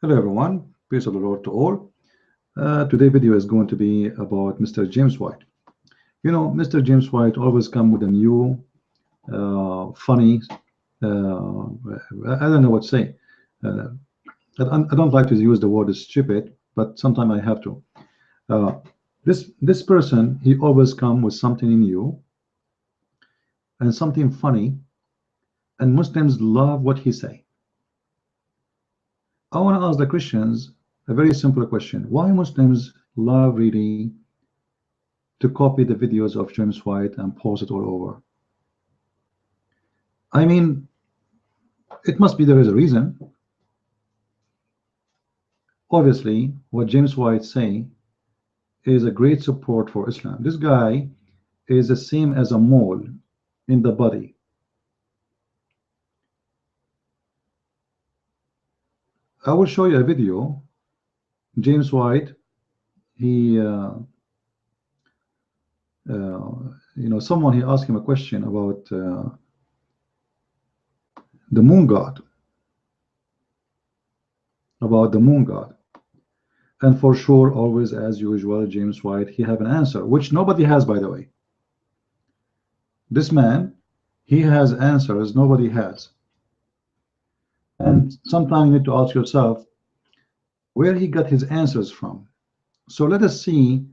Hello everyone, peace of the Lord to all. Today's video is going to be about Mr. James White. You know, Mr. James White always come with a new, funny, I don't know what to say. Uh, I don't like to use the word stupid, but sometimes I have to. Uh, this person, he always come with something new and something funny, and Muslims love what he say. I want to ask the Christians a very simple question: why Muslims love really to copy the videos of James White and post it all over? I mean, it must be there is a reason. Obviously, what James White say is a great support for Islam. This guy is the same as a mole in the body. I will show you a video. James White, he, you know, someone he asked him a question about the moon god, and for sure, always as usual, James White, he have an answer which nobody has, by the way. This man, he has answers nobody has, and sometimes you need to ask yourself where he got his answers from. So let us see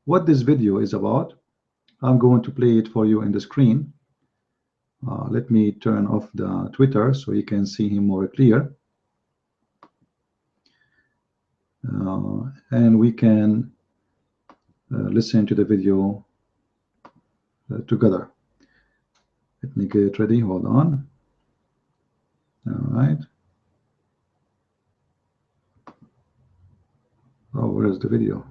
what this video is about. I'm going to play it for you in the screen. Let me turn off the Twitter so you can see him more clear. And we can listen to the video together. Let me get ready. Hold on. All right. Oh, where is the video?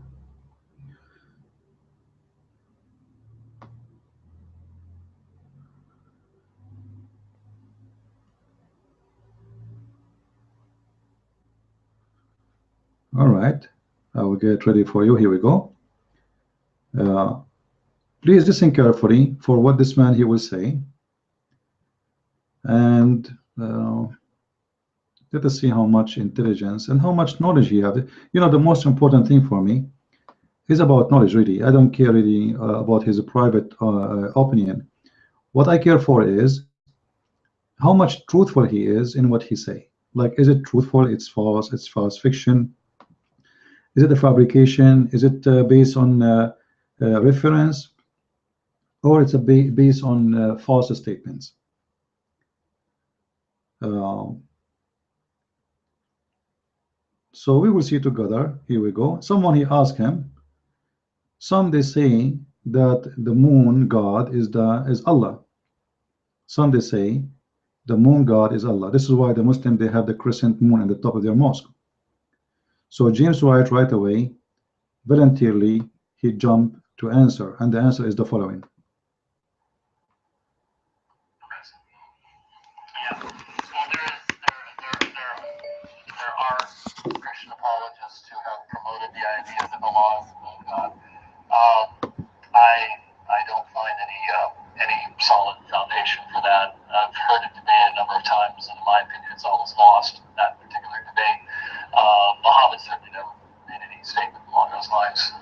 All right. I will get ready for you. Here we go. Please listen carefully for what this man he will say, and let us see how much intelligence and how much knowledge he has. You know, the most important thing for me is about knowledge, really. I don't care really about his private opinion. What I care for is how much truthful he is in what he say. Like, is it truthful? It's false fiction. Is it a fabrication? Is it based on reference, or it's based on false statements? So we will see together. Here we go. Someone he asked him. Some they say that the moon god is Allah. Some they say the moon god is Allah. This is why the Muslim they have the crescent moon at the top of their mosque. So James White right away, voluntarily, he jumped to answer, and the answer is the following. Yeah. Well, there are Christian apologists who have promoted the idea that Allah is the moon god. I don't find any solid foundation for that. I've heard it debated a number of times, and in my opinion, it's always lost that particular debate. Muhammad certainly never made any statement along those lines.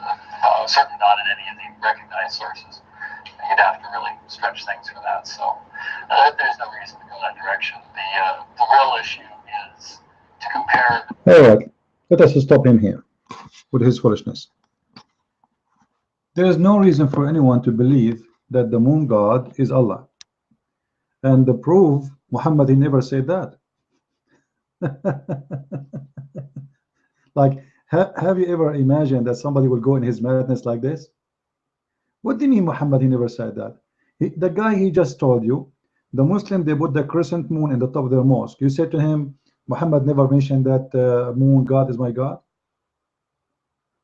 Certainly not in any of the recognized sources. You'd have to really stretch things for that. So there's no reason to go that direction. The real issue is to compare. All right, let us stop him here with his foolishness. There is no reason for anyone to believe that the moon god is Allah. And the proof, Muhammad, he never said that. Like, have you ever imagined that somebody will go in his madness like this? What do you mean, Muhammad, he never said that? The guy he just told you, the Muslim, they put the crescent moon in the top of their mosque. You said to him, Muhammad never mentioned that moon god is my God.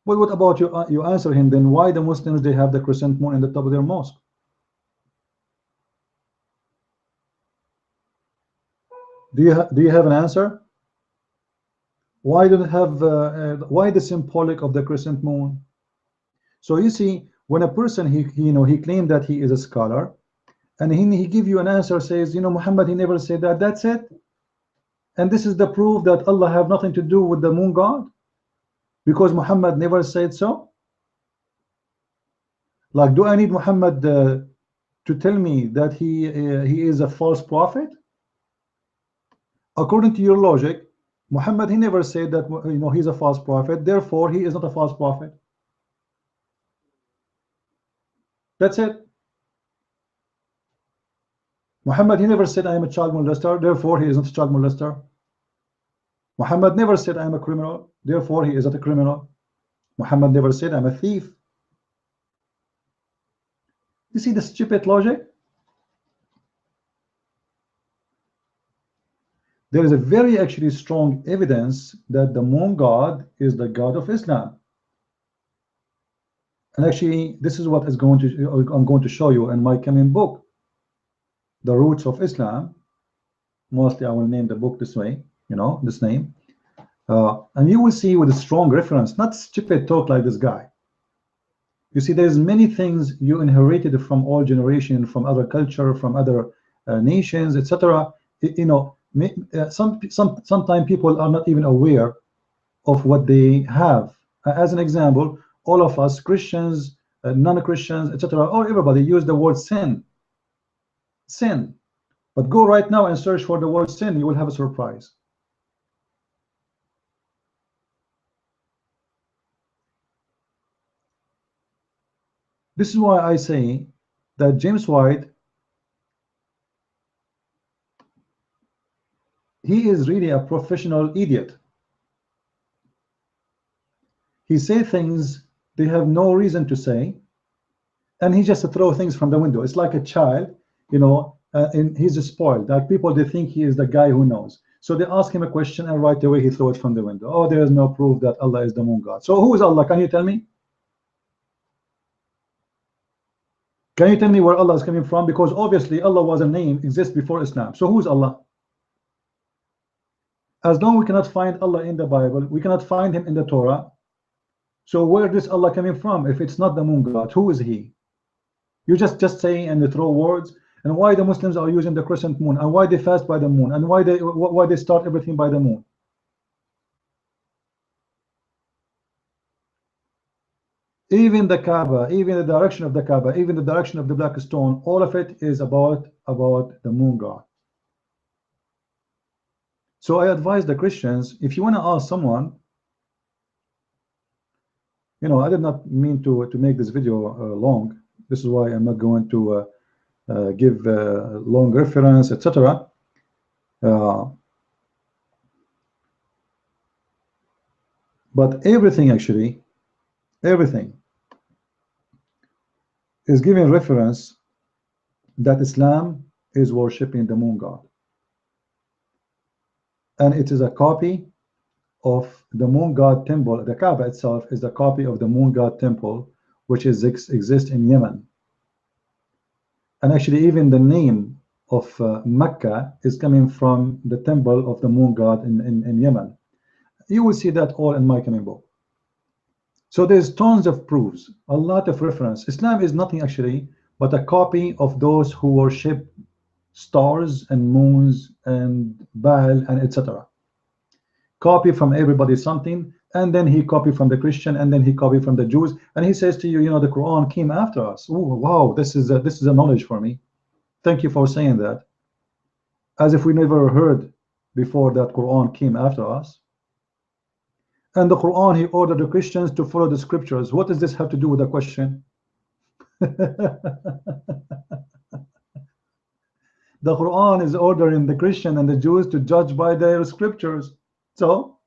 Well, what about you? You answer him then, why the Muslims, they have the crescent moon in the top of their mosque? Do you have an answer? Why do they have why the symbolic of the crescent moon? So you see, when a person he claimed that he is a scholar, and he give you an answer, says, Muhammad, he never said that. That's it. And this is the proof that Allah have nothing to do with the moon god, because Muhammad never said so. Like, do I need Muhammad to tell me that he is a false prophet? According to your logic, Muhammad, he never said that, you know, he's a false prophet, therefore he is not a false prophet. That's it. Muhammad, he never said I am a child molester, therefore he is not a child molester. Muhammad never said I am a criminal, therefore he is not a criminal. Muhammad never said I'm a thief. You see the stupid logic? There is a very actually strong evidence that the moon god is the god of Islam. And actually, this is what is going to I'm going to show you in my coming book, The Roots of Islam. Mostly I will name the book this way, you know, this name. And you will see with a strong reference, not stupid talk like this guy. You see, there's many things you inherited from all generation, from other culture, from other nations, etc. You know, sometimes people are not even aware of what they have. As an example, all of us Christians, non-Christians, etc., or everybody use the word sin. Sin. But go right now and search for the word sin, you will have a surprise. This is why I say that James White, he is really a professional idiot. He say things they have no reason to say, and he just throw things from the window. It's like a child, you know, and he's spoiled. Like people, they think he is the guy who knows. So they ask him a question, and right away he throw it from the window. Oh, there is no proof that Allah is the moon god. So who is Allah? Can you tell me? Can you tell me where Allah is coming from? Because obviously Allah was a name, exists before Islam. So who is Allah? As long as we cannot find Allah in the Bible, we cannot find him in the Torah. So where is Allah coming from if it's not the moon god? Who is he? You just say and you throw words. And why the Muslims are using the crescent moon, and why they fast by the moon, and why they start everything by the moon. Even the Kaaba, even the direction of the Kaaba, even the direction of the black stone, all of it is about the moon god. So I advise the Christians, if you want to ask someone, you know, I did not mean to make this video long. This is why I'm not going to give long reference, etc. But everything, actually, everything is giving reference that Islam is worshipping the moon god, and it is a copy of the moon god temple. The Kaaba itself is a copy of the moon god temple, which exists in Yemen. And actually, even the name of Mecca is coming from the temple of the moon god in Yemen. You will see that all in my coming book. So there's tons of proofs, a lot of reference. Islam is nothing actually but a copy of those who worship stars and moons and Baal and etc. Copy from everybody something, and then he copied from the Christian, and then he copied from the Jews, and he says to you, you know, the Quran came after us. Oh, wow, this is a knowledge for me. Thank you for saying that. As if we never heard before that Quran came after us. And the Quran, he ordered the Christians to follow the scriptures. What does this have to do with the question? The Quran is ordering the Christian and the Jews to judge by their scriptures. So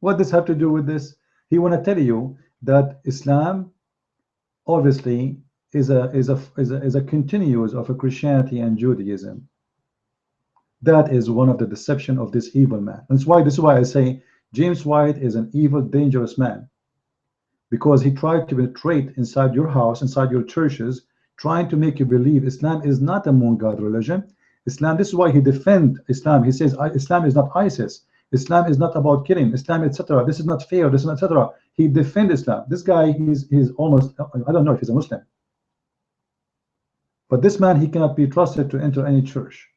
what does have to do with this? He want to tell you that Islam obviously is a continuous of a Christianity and Judaism. That is one of the deception of this evil man. This is why I say James White is an evil, dangerous man, because he tried to penetrate inside your house, inside your churches, trying to make you believe Islam is not a moon god religion. Islam, this is why he defends Islam. He says Islam is not ISIS. Islam is not about killing. Islam, etc. This is not fair. This is not, etc. He defends Islam. This guy, he's almost, I don't know if he's a Muslim, but this man, he cannot be trusted to enter any church.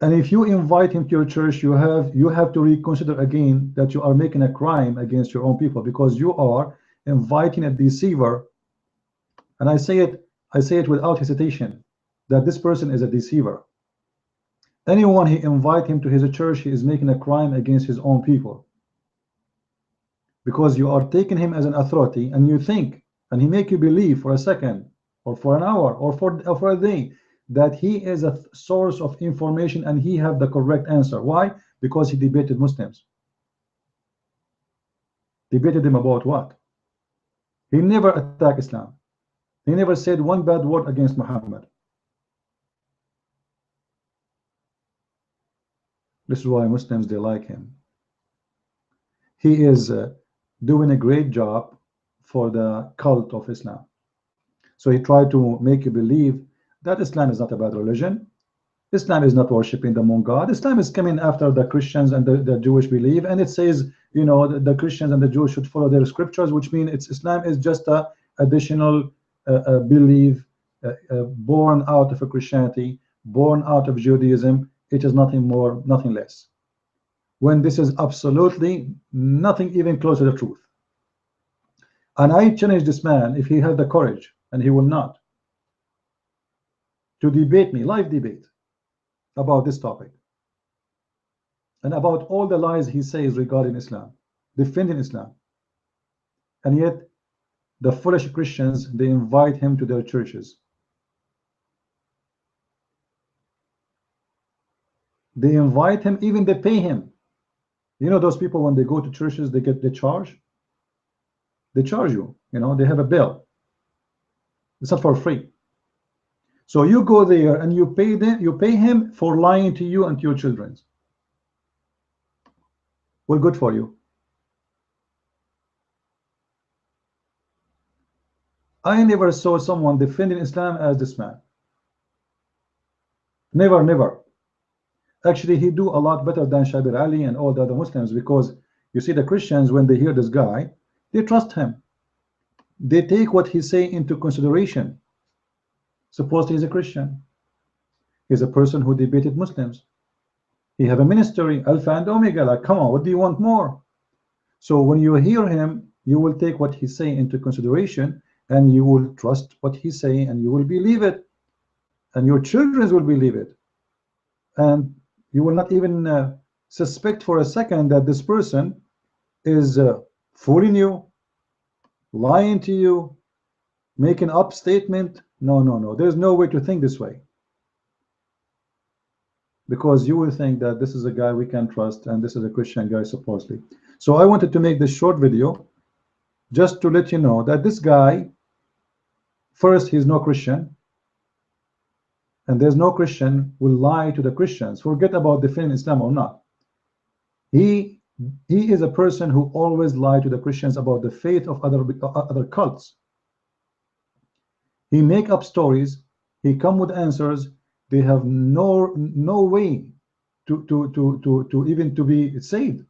And if you invite him to your church, you have to reconsider again that you are making a crime against your own people, because you are inviting a deceiver. And I say it without hesitation, that this person is a deceiver. Anyone he invite him to his church, he is making a crime against his own people, because you are taking him as an authority, and you think, and he make you believe for a second or for an hour or for a day that he is a source of information and he have the correct answer. Why? Because he debated Muslims. Debated them about what? He never attacked Islam. He never said one bad word against Muhammad. This is why Muslims, they like him. He is doing a great job for the cult of Islam. So he tried to make you believe that Islam is not a bad religion. Islam is not worshiping the moon god. Islam is coming after the Christians and the Jewish belief, and it says, you know, the Christians and the Jews should follow their scriptures, which means Islam is just a additional belief born out of a Christianity, born out of Judaism. It is nothing more, nothing less. When this is absolutely nothing even close to the truth. And I challenge this man, if he had the courage, and he will not, to debate me, live debate, about this topic and about all the lies he says regarding Islam, defending Islam. And yet the foolish Christians, they invite him to their churches. They invite him, even they pay him. You know, those people, when they go to churches, they charge. They charge you, you know, they have a bill. It's not for free. So you go there and you pay him for lying to you and to your children. Well, good for you. I never saw someone defending Islam as this man. Never, never. Actually, he do a lot better than Shabir Ali and all the other Muslims, because you see, the Christians, when they hear this guy, they trust him. They take what he say into consideration. Suppose he's a Christian. He's a person who debated Muslims. He have a ministry, Alpha and Omega. Like, come on, what do you want more? So when you hear him, you will take what he say into consideration, and you will trust what he say, and you will believe it, and your children will believe it, and you will not even suspect for a second that this person is fooling you, lying to you, making up statement. No, no, no. There's no way to think this way, because you will think that this is a guy we can trust, and this is a Christian guy supposedly. So I wanted to make this short video just to let you know that this guy, first, he's no Christian, and there's no Christian will lie to the Christians. Forget about defending Islam or not. He is a person who always lied to the Christians about the faith of other cults. He make up stories. He come with answers. They have no way to even to be saved.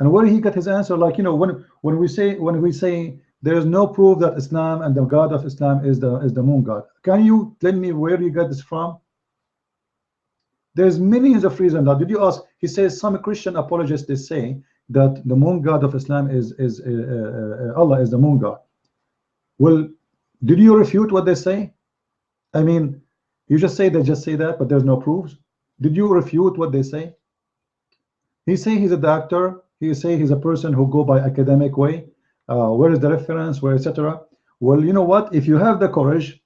And where he got his answer, like, you know, when we say there is no proof that Islam and the God of Islam is the moon god. Can you tell me where you got this from? There's millions of reasons. Did you ask? He says some Christian apologists, they say that the moon god of Islam is Allah is the moon god. Well, did you refute what they say? I mean, you just say that, but there's no proofs. Did you refute what they say? He say he's a doctor. He say he's a person who go by academic way. Where is the reference? Where, etc. Well, you know what? If you have the courage,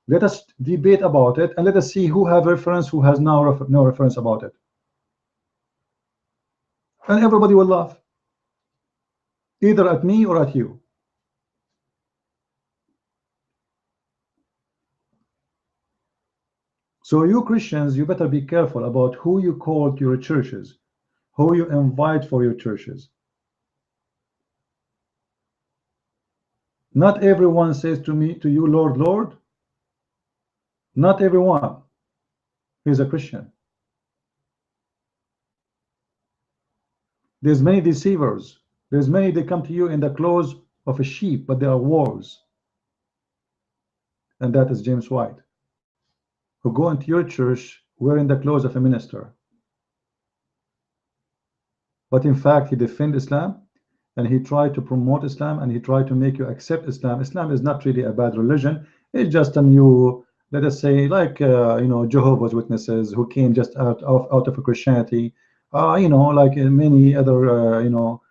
let us debate about it, and let us see who have reference, who has no reference about it. And everybody will laugh, either at me or at you. So you Christians, you better be careful about who you call to your churches, who you invite for your churches. Not everyone says to you, Lord, Lord. Not everyone is a Christian. There's many deceivers. There's many, they come to you in the clothes of a sheep, but they are wolves. And that is James White, who go into your church wearing the clothes of a minister. But in fact, he defended Islam, and he tried to promote Islam, and he tried to make you accept Islam. Islam is not really a bad religion. It's just a new, let us say, like you know, Jehovah's Witnesses who came just out of Christianity, you know, like many other, you know.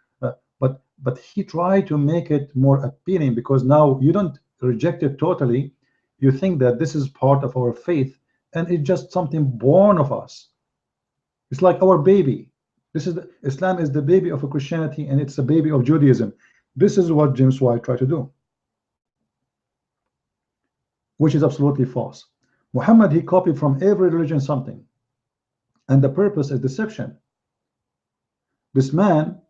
But he tried to make it more appealing, because now you don't reject it totally. You think that this is part of our faith, and it's just something born of us. It's like our baby. This is Islam is the baby of Christianity, and it's a baby of Judaism. This is what James White tried to do, which is absolutely false. Muhammad, he copied from every religion something, and the purpose is deception. This man,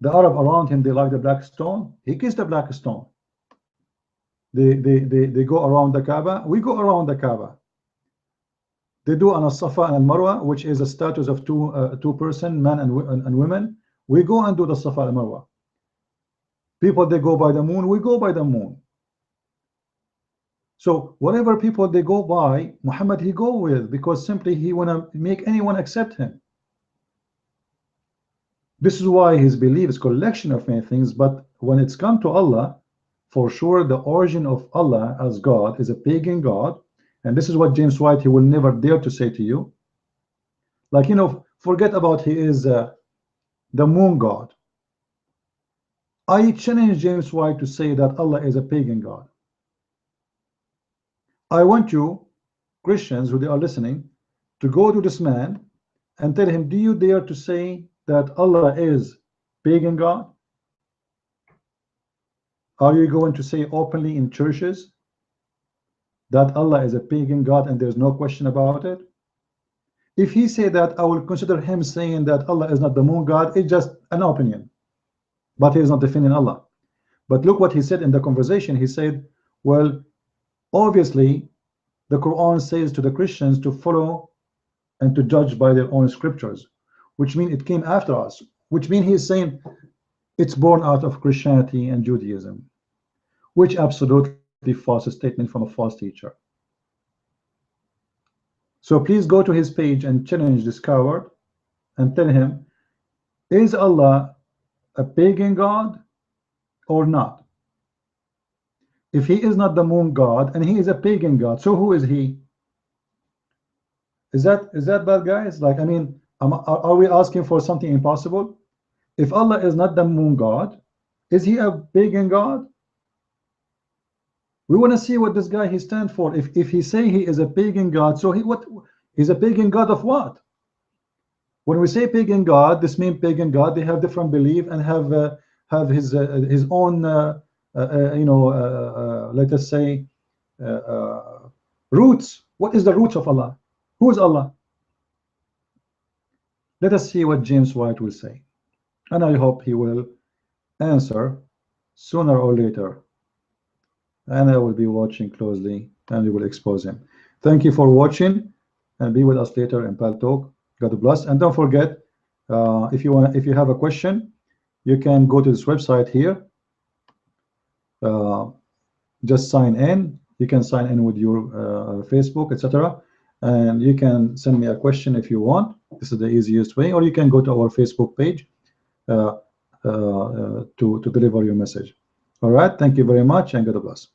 the Arab around him, they like the black stone. He kissed the black stone. They go around the Kaaba. We go around the Kaaba. They do on Safa and Marwa, which is a status of two person, men and women. We go and do the Safa and Marwa. People, they go by the moon. We go by the moon. So whatever people they go by, Muhammad he go with, because simply he wanna make anyone accept him. This is why his belief is collection of many things. But when it's come to Allah, for sure the origin of Allah as God is a pagan God. And this is what James White, he will never dare to say to you. Like, you know, forget about he is the moon God. I challenge James White to say that Allah is a pagan God. I want you, Christians who they are listening, to go to this man and tell him, do you dare to say that Allah is pagan God? Are you going to say openly in churches that Allah is a pagan God and there's no question about it? If he say that, I will consider him saying that Allah is not the moon God. It's just an opinion, but he is not defending Allah. But look what he said in the conversation. He said, well, obviously the Quran says to the Christians to follow and to judge by their own scriptures, which means it came after us, which means he is saying it's born out of Christianity and Judaism, which absolutely false statement from a false teacher. So please go to his page and challenge this coward and tell him, is Allah a pagan God or not? If he is not the moon God and he is a pagan God, so who is he? Is that bad, guys? Like, I mean, are we asking for something impossible? If Allah is not the moon God, is he a pagan God? We want to see what this guy he stand for. If he say he is a pagan God, so he's a pagan God of what? When we say pagan God, this means pagan God, they have different belief and have his own you know, let us say roots. What is the roots of Allah? Who is Allah? Let us see what James White will say, and I hope he will answer sooner or later. And I will be watching closely, and we will expose him. Thank you for watching, and be with us later in Pal Talk. God bless, and don't forget, if you have a question, you can go to this website here. Just sign in. You can sign in with your Facebook, etc., and you can send me a question if you want. This is the easiest way, or you can go to our Facebook page to deliver your message. All right. Thank you very much, and God bless.